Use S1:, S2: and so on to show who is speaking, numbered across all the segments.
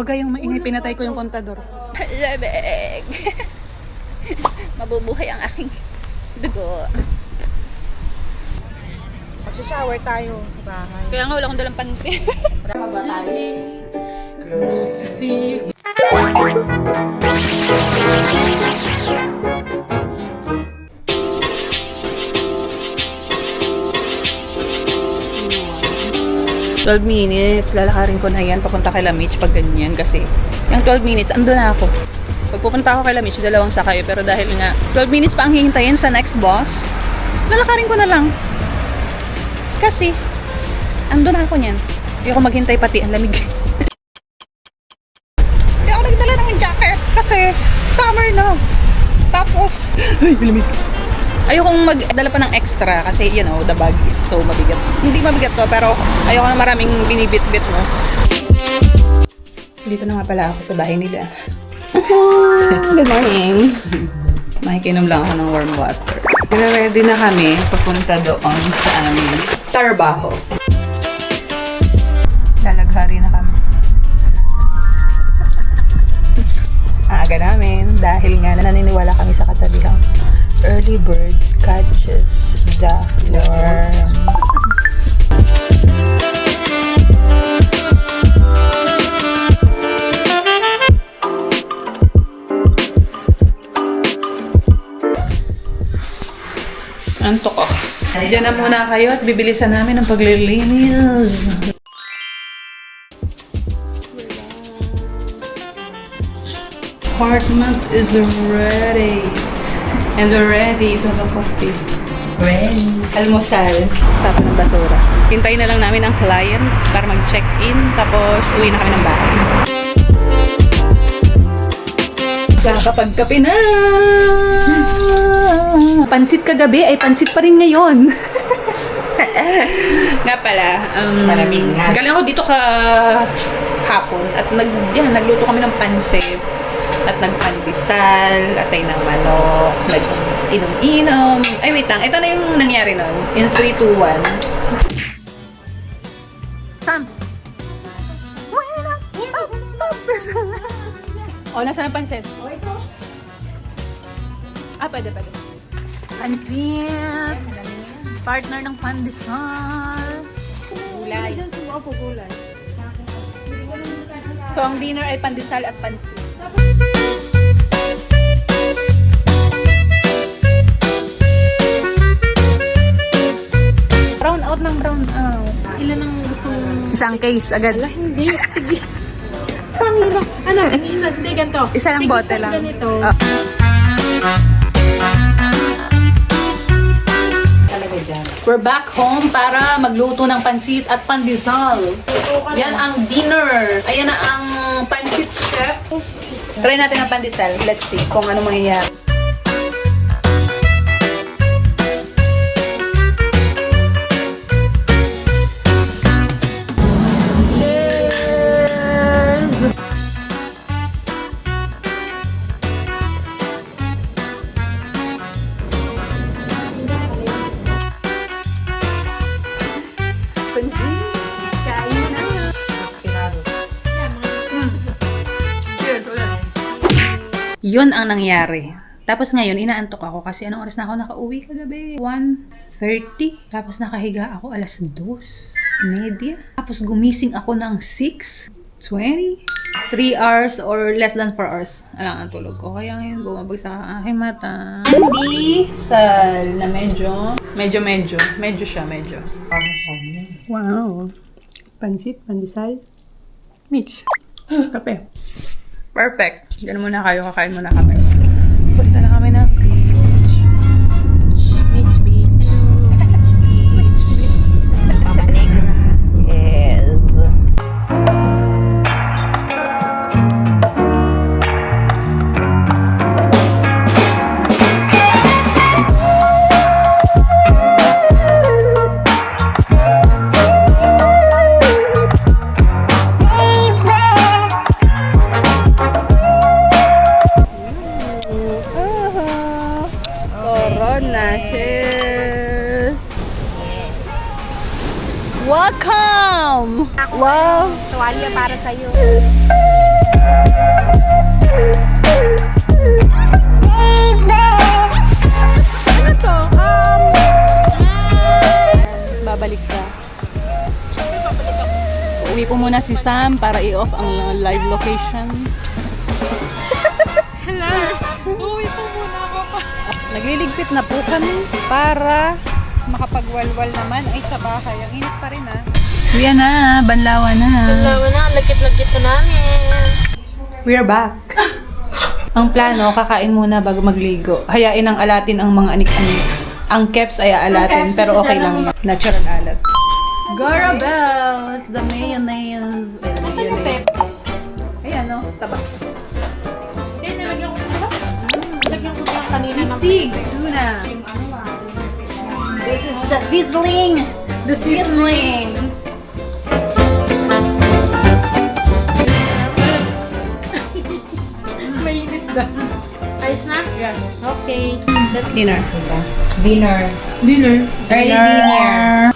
S1: Huwag kayong maingay, pinatay ko yung kontador.
S2: Lamig! Mabubuhay ang aking dugo.
S3: Magsha-shower tayo sa bahay.
S2: Kaya nga wala akong dalang panty.
S3: Wala ba tayo?
S2: "12 minutes, lalakarin ko na yan papunta kay Lamich pag ganyan kasi yung 12 minutes, ando na ako. Pag pupunta ako kay Lamich, dalawang sakay, pero dahil nga 12 minutes pa ang hihintayin sa next bus, lalakarin ko na lang. Kasi, ando na ako niyan. Hindi ako maghintay pati, ang lamig. Hindi ako nagdala ng jacket kasi summer na. Tapos, ay, lamig. Ayokong magdala pa ng extra kasi, you know, the bag is so mabigat. Hindi mabigat to, pero ayoko na maraming binibit-bit mo. Dito na nga pala ako sa bahay nila. Good morning. Makikinom lang ako ng warm water. Ready na kami papunta doon sa aming trabaho. Lalaghari na kami. Aga namin dahil nga naniniwala kami sa kasabihang early bird catches the worm. Antok ako. Diyan na muna kayo at bibilisan namin ang paglilinis. Apartment is ready. And we're ready to have coffee. Ready. Almusal. Tapos ng basura. Hintayin na lang namin ang client para mag-check-in. Tapos uwi na kami ng bahay. Kakapagkape na! Pansit kagabi ay pansit pa rin ngayon. Nga pala,
S3: Maraming nga.
S2: galing ako dito hapon at nagluto kami ng pansit at nagpandesal, atay ng manok, nag-inom-inom. Ay, wait lang. Ito na yung nangyari nun. In 3, 2, 1. Sam! Oh, nasa ng pansit?
S3: Oh, ito.
S2: Ah, pwede. Pansit! Partner ng pandesal. Gulay.
S3: Gulay.
S2: So, ang dinner ay pandesal at pansit. Brown out ng brown out.
S3: Ilan ang gusto mong...
S2: Isang case agad.
S3: Wala, hindi. Sige. Pangirap. Ano? Isa, hindi, ganito.
S2: Isa lang bote lang.
S3: Ganito. Talaga dyan.
S2: We're back home para magluto ng pansit at pandesal. Yan ang dinner. Ayan na ang pansit chef. Try natin ang pandesal. Let's see kung ano mangyayari. Yun ang nangyari. Tapos ngayon, inaantok ako kasi anong oras na ako nakauwi kagabi? 1:30. Tapos nakahiga ako alas 2:30. Tapos gumising ako ng 6:20. 3 hours or less than 4 hours. Alang ang tulog ko. Kaya ngayon bumabagsak ang aking mata. Andy Sal na medyo siya.
S1: Wow. Pansit, pandesal. Mitch. Kape.
S2: Perfect. Diyan muna kayo. Kakain muna kami. Punta na kami ng beach. Beach.
S3: Mama Negra.
S2: Yes. Welcome! Wow!
S3: Tuwalya para sa'yo. Ano to?
S2: Babalik ka. Uwi po muna si Sam para i-off ang live location.
S3: Hello. Uwi po muna ako pa.
S2: Nagliligpit na po kami para makapagwalwal naman ay sa bahay. Ang init pa rin Uwi na, banlawan na.
S3: Alam na, lagkit-lagkit na namin.
S2: We're back. Ang plano, kakain muna bago magligo. Hayain ang alatin ang mga anik-anik. Ang keps ay aalatin, pero okay lang yan. Natural alat. Gara Bells! The mayonnaise.
S3: Saan yung pep?
S2: Ayan o, taba.
S3: Hindi, nilagyan ko ba? Nilagyan ko lang kanina ng
S2: Sig, tuna. This is the sizzling. The sizzling.
S3: mainit na. Ayos na? Yeah. Okay.
S2: Dinner.
S3: Dinner.
S2: Early dinner.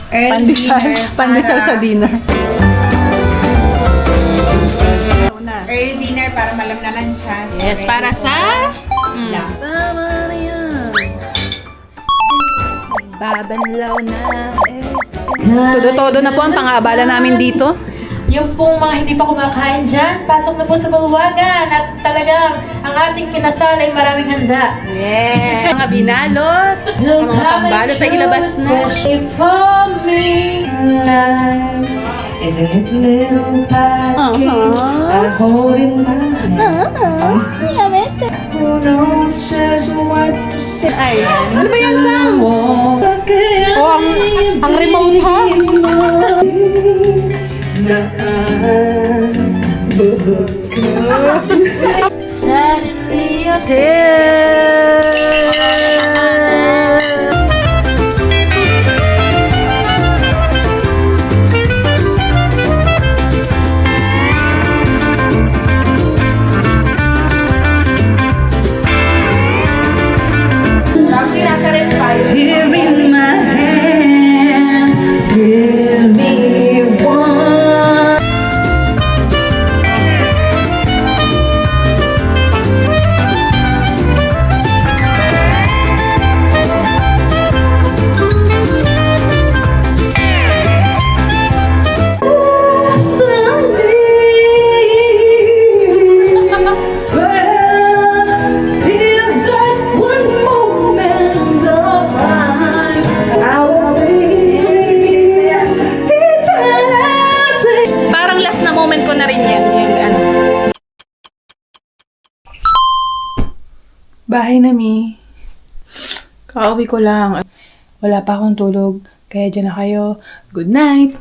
S2: Pandesal sa dinner.
S4: Early dinner para malamnaman siya.
S2: Yes, para sa...
S4: Yeah.
S2: Tama na yan. Babanlaw na Todo-todo na po ang pang-aabala namin dito.
S3: Yung pong mga hindi pa kumakain dyan, pasok na po sa baluwagan at talagang ang ating kinasal ay maraming handa.
S2: Yeah. Mga binalot. Ang mga pambalot ay ilabas na.
S3: For me.
S4: Isn't it little package I hold in my hand? Who knows just what to say?
S2: Ay, ano ba yan, Sam?
S4: Oh,
S2: ang remote ha?
S3: Suddenly,
S4: Here in my hand, give me one.
S2: Parang last na moment ko na rin yan. Yung ano. Bahay na, Mi. Kakauwi ko lang. Wala pa akong tulog. Kaya dyan na kayo. Good night!